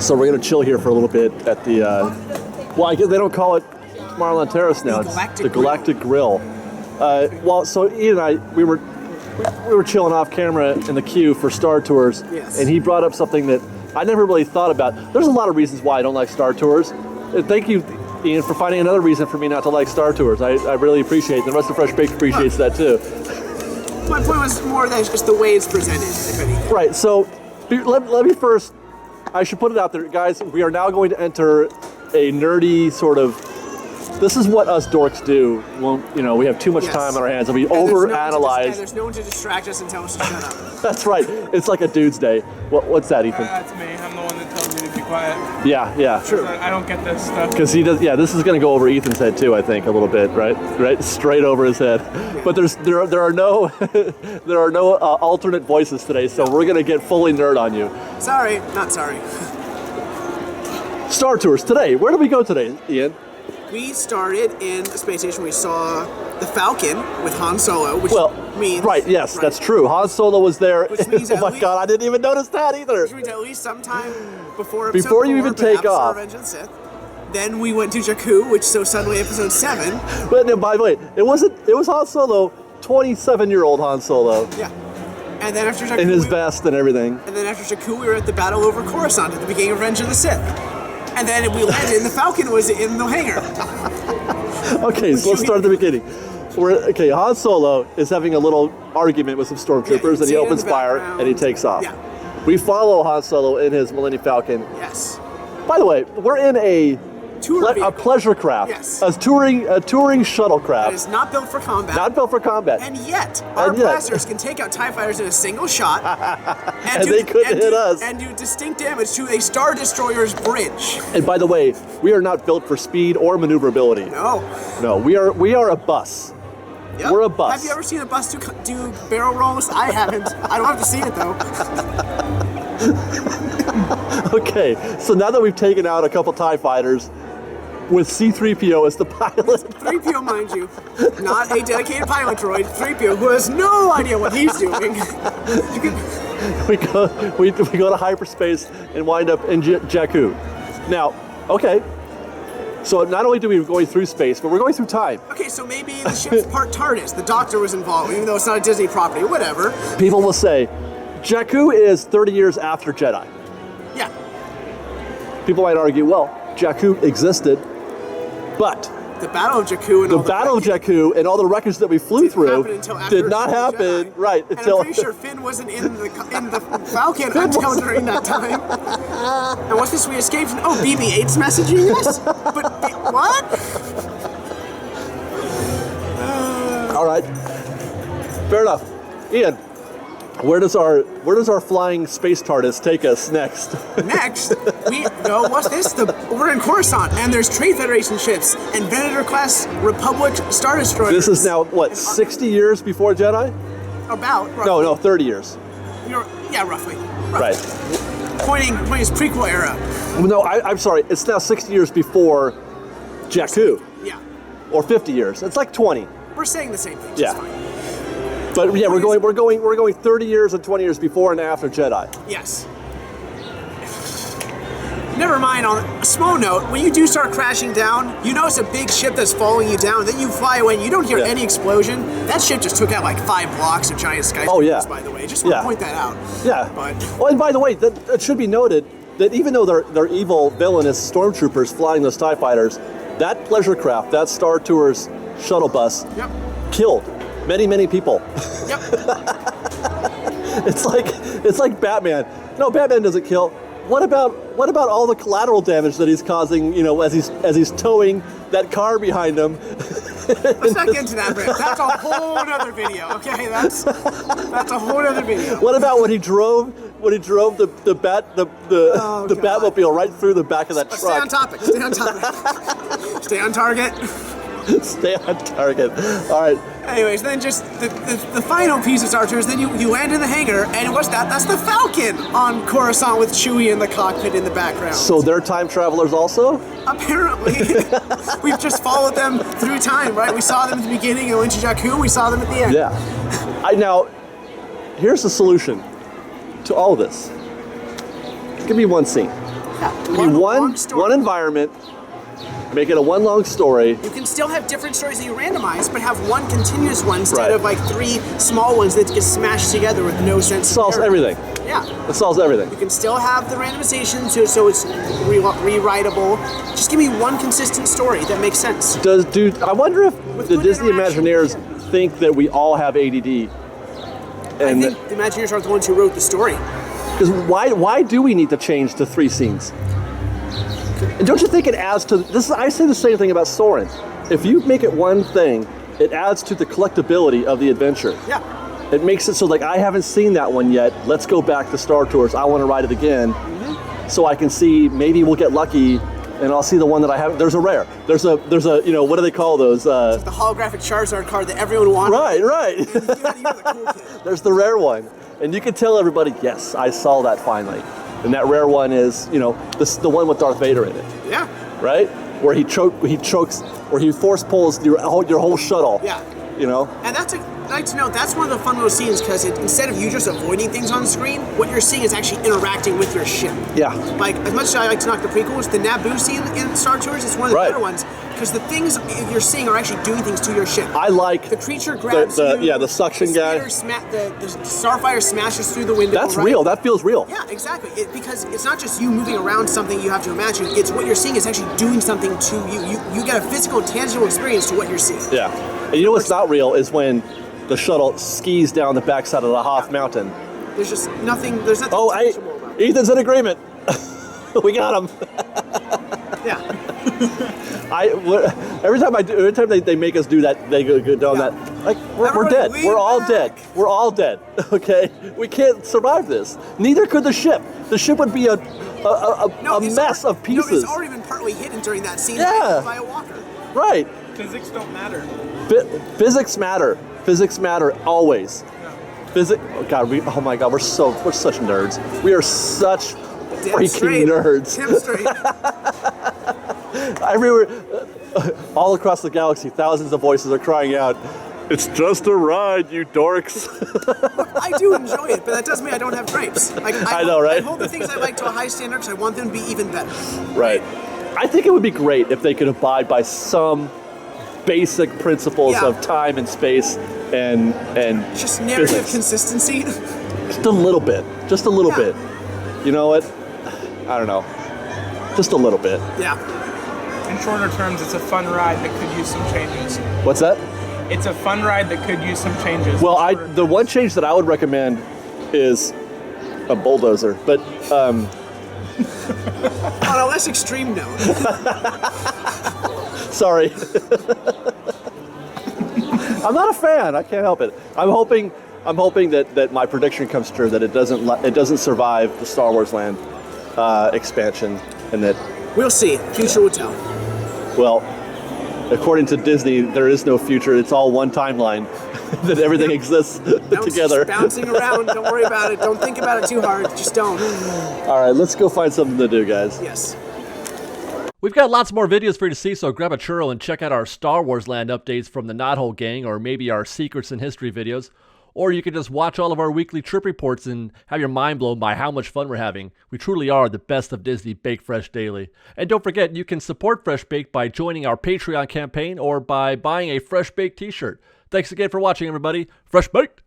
So we're going to chill here for a little bit at the, well, I guess they don't call it Marlon Terrace now. It's the Galactic Grill. So Ian and I, we were chilling off camera in the queue for Star Tours, and he brought up something that I never really thought about. There's a lot of reasons why I don't like Star Tours. Thank you, Ian, for finding another reason for me not to like Star Tours. I really appreciate it. The rest of Fresh Baked appreciates that too. My point was more that it's just the way it's presented, if anything. Right, so let me first, I should put it out there, guys, we are now going to enter a nerdy sort of, this is what us dorks do when, we have too much time on our hands and we overanalyze. There's no one to distract us and tell us to shut up. That's right. It's like a dude's day. What's that, Ethan? That's me. I'm the one that tells you to be quiet. Yeah. True. I don't get this stuff. Because he does. Yeah, this is going to go over Ethan's head too. I think a little bit, right? Straight over his head. Yeah. But there are no alternate voices today, so we're going to get fully nerd on you. Sorry, not sorry. Star Tours today. Where did we go today, Ian? We started in the space station. We saw the Falcon with Han Solo, which means... Right, yes, right. That's true. Han Solo was there. Which means oh my God, I didn't even notice that either. Which means at least sometime before you even take off. Revenge of the Sith. Then we went to Jakku, which so suddenly episode 7. But no, by the way, it was Han Solo, 27-year-old Han Solo. Yeah. And then after Jakku... In his vest and everything. And then after Jakku, we were at the battle over Coruscant at the beginning of Revenge of the Sith. And then we landed, and the Falcon was in the hangar. Okay, so let's start at the beginning. Han Solo is having a little argument with some stormtroopers, and he opens fire, and he takes off. Yeah. We follow Han Solo in his Millennium Falcon. Yes. By the way, we're in a pleasure craft. Yes. A touring shuttlecraft. That is not built for combat. Not built for combat. And yet, our blasters can take out TIE fighters in a single shot. and they couldn't hit us. And do distinct damage to a Star Destroyer's bridge. And by the way, we are not built for speed or maneuverability. No, we are a bus. Yep. We're a bus. Have you ever seen a bus do barrel rolls? I haven't. I don't have to see it though. Okay, so now that we've taken out a couple TIE fighters, with C-3PO as the pilot. 3PO, mind you, not a dedicated pilot droid. 3PO, who has no idea what he's doing. We go to hyperspace and wind up in Jakku. Now, okay, so not only do we go through space, but we're going through time. Okay, so maybe the ship's part TARDIS. The Doctor was involved, even though it's not a Disney property. Whatever. People will say, Jakku is 30 years after Jedi. Yeah. People might argue, well, Jakku existed. But the Battle of Jakku and all the wreckage that we flew through did not happen. Right. And I'm pretty sure Finn wasn't in the Falcon until during that time. And what's this? We escaped from BB-8's messaging us? But what? All right. Fair enough. Ian, where does our flying space TARDIS take us next? Next, what's this? We're in Coruscant, and there's Trade Federation ships and Venator-class Republic Star Destroyers. This is now, 60 years before Jedi? About, roughly. No, 30 years. Roughly. Right. Pointing his prequel era. No, I'm sorry. It's now 60 years before Jakku. Yeah. Or 50 years. It's like 20. We're saying the same thing. Yeah. Fine. But yeah, we're going 30 years and 20 years before and after Jedi. Yes. Never mind, on a small note, when you do start crashing down, you notice a big ship that's following you down, then you fly away and you don't hear any explosion. That ship just took out like 5 blocks of giant skyscrapers, by the way. Just want to point that out. Yeah. And by the way, it should be noted that even though they're evil, villainous stormtroopers flying those TIE fighters, that pleasure craft, that Star Tours shuttle bus, killed many people. Yep. It's like Batman. No, Batman doesn't kill. What about all the collateral damage that he's causing? As he's towing that car behind him. Let's not get into that, Brett. That's a whole other video. Okay, that's a whole other video. What about when he drove the Batmobile right through the back of that truck? Stay on topic. Stay on target. Stay on target. All right. Anyways, then just the final piece of Star Tours, then you land in the hangar, and what's that? That's the Falcon on Coruscant with Chewie in the cockpit in the background. So they're time travelers also? Apparently. We've just followed them through time, right? We saw them at the beginning and went to Jakku, we saw them at the end. Yeah. Now, here's the solution to all of this. Give me one scene. Give me one environment. Make it a one long story. You can still have different stories that you randomize, but have one continuous one instead of like 3 small ones that get smashed together with no sense. It solves everything. Yeah. It solves everything. You can still have the randomization so it's rewritable. Just give me one consistent story that makes sense. I wonder if the Disney Imagineers think that we all have ADD. I think the Imagineers are the ones who wrote the story. Because why do we need to change to 3 scenes? And don't you think it adds to this? I say the same thing about Soarin'. If you make it one thing, it adds to the collectability of the adventure. Yeah. It makes it so like I haven't seen that one yet. Let's go back to Star Tours. I want to ride it again, so I can see. Maybe we'll get lucky, and I'll see the one that I haven't. There's a rare. There's a what do they call those? The holographic Charizard card that everyone wants. Right. You're the cool kid. There's the rare one, and you can tell everybody, yes, I saw that finally. And that rare one is, the one with Darth Vader in it. Yeah. Right? Where he chokes, where he force pulls your whole shuttle. Yeah. And I'd like to know, that's one of the fun little scenes, because instead of you just avoiding things on screen, what you're seeing is actually interacting with your ship. Yeah. Like, as much as I like to knock the prequels, the Naboo scene in Star Tours is one of the better ones, because the things you're seeing are actually doing things to your ship. I like the creature grabs you. Yeah, the suction guy. The Starfire smashes through the window. That's real. That feels real. Yeah, exactly. Because it's not just you moving around something you have to imagine. It's what you're seeing is actually doing something to you. You get a physical, tangible experience to what you're seeing. Yeah. And you know what's not real is when the shuttle skis down the backside of the Hoth Mountain. There's just nothing. There's nothing. Oh, Ethan's in agreement. We got him. Yeah. Every time they make us do that, they go down that. Like we're dead. We're all dead. We're all dead. Okay, we can't survive this. Neither could the ship. The ship would be a mess of pieces. No, it's already been partly hidden during that scene by a walker. Right. Physics don't matter. Physics matter. Physics matter always. Yeah. Oh my God, we're such nerds. We are such freaking nerds. Damn straight. Everywhere, all across the galaxy, thousands of voices are crying out, "It's just a ride, you dorks." Look, I do enjoy it, but that doesn't mean I don't have gripes. I know, right? I hold the things I like to a high standard because I want them to be even better. Right. I think it would be great if they could abide by some basic principles of time and space and just narrative physics. Consistency. Just a little bit. Just a little bit. You know what? I don't know. Just a little bit. Yeah. In shorter terms, it's a fun ride that could use some changes. What's that? It's a fun ride that could use some changes. Well, the one change that I would recommend is a bulldozer, but on a less extreme note. Sorry. I'm not a fan. I can't help it. I'm hoping that my prediction comes true, that it doesn't survive the Star Wars Land expansion, and that we'll see. Future will tell. Well, according to Disney, there is no future. It's all one timeline. That everything exists together. Just bouncing around. Don't worry about it. Don't think about it too hard. Just don't. All right, let's go find something to do, guys. Yes. We've got lots more videos for you to see, so grab a churro and check out our Star Wars Land updates from the Knothole Gang, or maybe our Secrets in History videos. Or you can just watch all of our weekly trip reports and have your mind blown by how much fun we're having. We truly are the best of Disney Bake Fresh Daily. And don't forget, you can support Fresh Bake by joining our Patreon campaign or by buying a Fresh Bake t-shirt. Thanks again for watching, everybody. Fresh Baked!